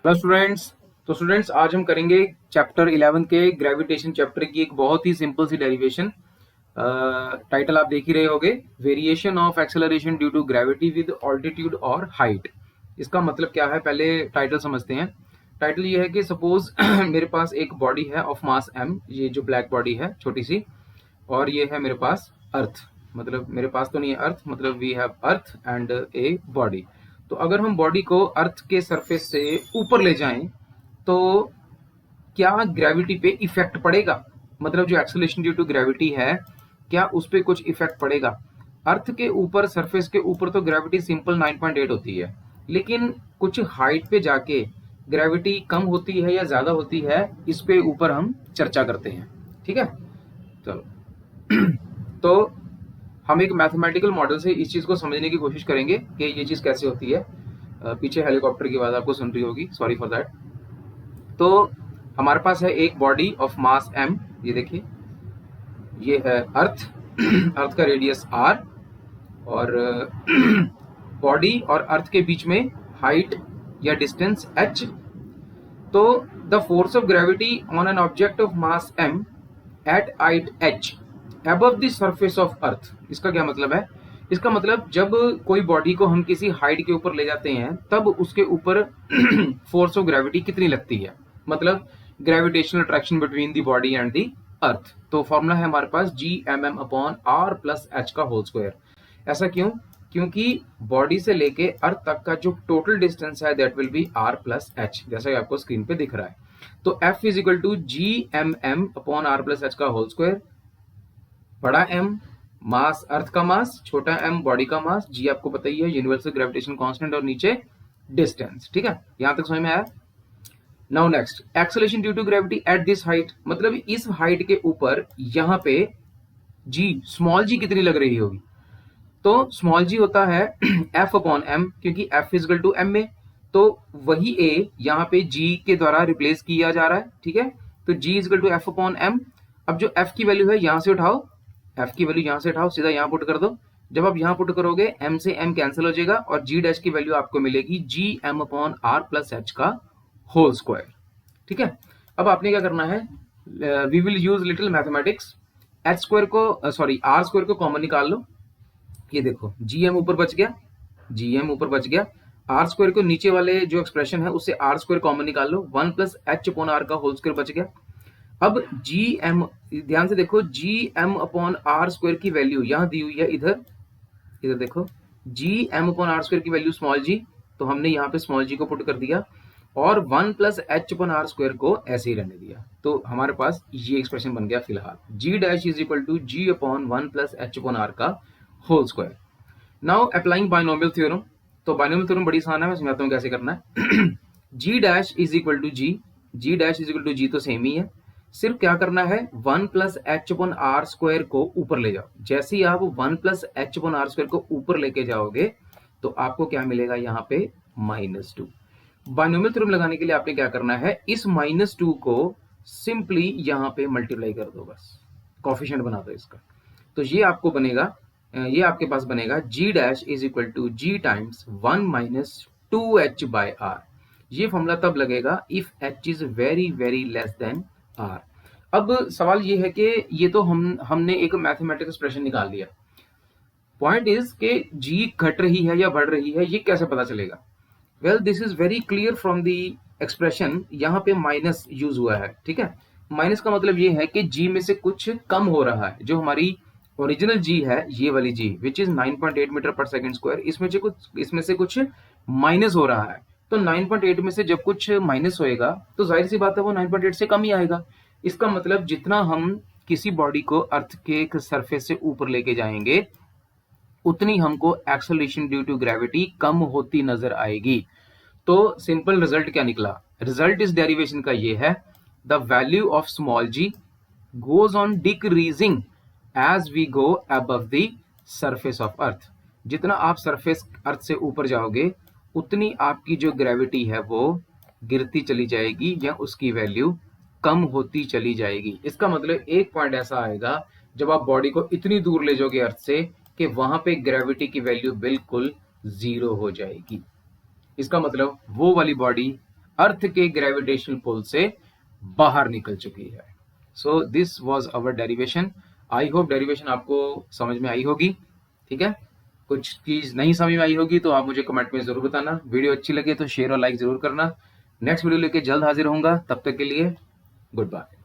Hello students. तो students आज हम करेंगे चैप्टर 11 के ग्रेविटेशन चैप्टर की एक बहुत ही सिंपल सी डेरिवेशन। टाइटल आप देख ही रहे होगे, variation of acceleration due to gravity with altitude और हाइट। इसका मतलब क्या है, पहले टाइटल समझते हैं। टाइटल ये है कि सपोज मेरे पास एक बॉडी है ऑफ मास m, ये जो ब्लैक बॉडी है छोटी सी, और ये है मेरे पास अर्थ। मतलब मेरे पास तो नहीं है अर्थ, मतलब we have earth and a body. तो अगर हम बॉडी को अर्थ के सरफेस से ऊपर ले जाएं तो क्या ग्रेविटी पे इफेक्ट पड़ेगा? मतलब जो एक्सेलरेशन ड्यू टू ग्रेविटी है, क्या उस पर कुछ इफेक्ट पड़ेगा? अर्थ के ऊपर, सरफेस के ऊपर तो ग्रेविटी सिंपल 9.8 होती है, लेकिन कुछ हाइट पे जाके ग्रेविटी कम होती है या ज्यादा होती है, इस पे ऊपर हम चर्चा करते हैं। ठीक है, चलो। तो हम एक मैथमेटिकल मॉडल से इस चीज को समझने की कोशिश करेंगे कि ये चीज कैसे होती है। पीछे हेलीकॉप्टर की आवाज आपको सुन रही होगी, सॉरी फॉर दैट। तो हमारे पास है एक बॉडी ऑफ मास m, ये देखिए, ये है अर्थ। अर्थ का रेडियस r, और बॉडी और अर्थ के बीच में हाइट या डिस्टेंस h। तो the force of gravity on an object of mass m at height h above the surface of earth. इसका क्या मतलब है? इसका मतलब जब कोई बॉडी को हम किसी हाइट के ऊपर ले जाते हैं तब उसके ऊपर फोर्स ऑफ ग्रेविटी कितनी लगती है, मतलब gravitational attraction between the body and the earth. तो फॉर्मूला है हमारे पास Gmm/r+h का होल स्क्वायर। ऐसा क्यों? क्योंकि बॉडी से लेके अर्थ तक का जो टोटल डिस्टेंस है दैट विल बी r+h, जैसा कि आपको स्क्रीन पे दिख रहा है। तो F is equal to Gmm/r+h का होल स्क्वायर। बड़ा M मास अर्थ का मास, छोटा m बॉडी का मास, G आपको पता ही है यूनिवर्सल ग्रेविटेशन कांस्टेंट, और नीचे डिस्टेंस। ठीक है, यहां तक समझ में आया? Now next, acceleration due to gravity at this height, मतलब इस हाइट के ऊपर यहां पे G, स्मॉल g कितनी लग रही होगी? तो स्मॉल g होता है F/m, क्योंकि F is equal to m में, तो वही a यहाँ पे g के द्वारा रिप्लेस किया जा रहा है। ठीक है, तो g is equal to F/m। अब जो F की वैल्यू है यहां से उठाओ, F की वैल्यू यहां से उठाओ, सीधा यहां पुट कर दो। जब आप यहां पुट करोगे m से m कैंसिल हो जाएगा और g डैश की वैल्यू आपको मिलेगी Gm/r+h का होल स्क्वायर। ठीक है, अब आपने क्या करना है, we will use little mathematics. h square को, सॉरी r स्क्वायर को कॉमन निकाल लो। ये देखो Gm ऊपर बच गया, Gm ऊपर बच गया। आर स्क्वायर को नीचे वाले जो एक्सप्रेशन है उससे आर स्क्वायर कॉमन निकाल लो, 1+h/r का होल स्क्वायर बच गया। अब Gm, ध्यान से देखो, Gm/r² की वैल्यू यहां दी हुई है, इधर इधर देखो, Gm/r² की वैल्यू स्मॉल g, तो हमने यहाँ पे स्मॉल g को पुट कर दिया, और 1+h/r² को ऐसे ही रहने दिया। तो हमारे पास ये एक्सप्रेशन बन गया फिलहाल, G dash is equal to G/1+h/r का whole square. Now applying binomial theorem. तो बाइनोमियल थ्योरम बड़ी आसान है, मैं समझाता हूँ कैसे करना है। G dash is equal to G, G dash is equal to G तो सेम ही है, सिर्फ क्या करना है, 1+h/r² को ऊपर ले जाओ। जैसे ही आप 1+h/r² को ऊपर लेके जाओगे तो आपको क्या मिलेगा, यहाँ पे -2। बाइनोमियल थ्योरम लगाने के लिए आपने क्या करना है, इस -2 को सिंपली यहाँ पे मल्टीप्लाई कर दो, बस कॉफिशिएंट बना दो इसका। तो ये आपको बनेगा, ये आपके पास बनेगा G dash is equal to G times 1-2h/r। ये फॉर्मूला तब लगेगा if h is very very less than r। अब सवाल ये है कि ये तो हमने एक मैथमेटिकल एक्सप्रेशन निकाल लिया। पॉइंट इज कि G घट रही है या बढ़ रही है, ये कैसे पता चलेगा? Well, this is very clear from the expression. यहाँ पे माइनस यूज हुआ है। ठीक है, माइनस का मतलब ये है कि G में से कुछ कम हो रहा है। जो हमारी ओरिजिनल G है, ये वाली G विच इज 9.8 मीटर पर सेकंड स्क्वायर, इसमें से कुछ माइनस हो रहा है। तो 9.8 में से जब कुछ माइनस होएगा तो जाहिर सी बात है वो 9.8 से कम ही आएगा। इसका मतलब जितना हम किसी बॉडी को अर्थ के एक सरफेस से ऊपर लेके जाएंगे उतनी हमको एक्सेलरेशन ड्यू टू ग्रेविटी कम होती नजर आएगी। तो सिंपल रिजल्ट क्या निकला? रिजल्ट इस डेरिवेशन का ये है, the value of small g goes on decreasing as we go above the surface of earth. जितना आप सरफेस अर्थ से ऊपर जाओगे उतनी आपकी जो ग्रेविटी है वो गिरती चली जाएगी या उसकी वैल्यू कम होती चली जाएगी। इसका मतलब एक पॉइंट ऐसा आएगा जब आप बॉडी को इतनी दूर ले जाओगे अर्थ से कि वहां पे ग्रेविटी की वैल्यू बिल्कुल 0 हो जाएगी। इसका मतलब वो वाली बॉडी अर्थ के ग्रेविटेशनल पुल से बाहर निकल चुकी है। So this was our derivation. I hope derivation आपको समझ में आई होगी। ठीक है, कुछ चीज नहीं समझ में आई होगी तो आप मुझे कमेंट में जरूर बताना। वीडियो अच्छी लगे तो शेयर और लाइक जरूर करना। नेक्स्ट वीडियो लेके जल्द हाजिर होऊंगा, तब तक के लिए गुड बाय।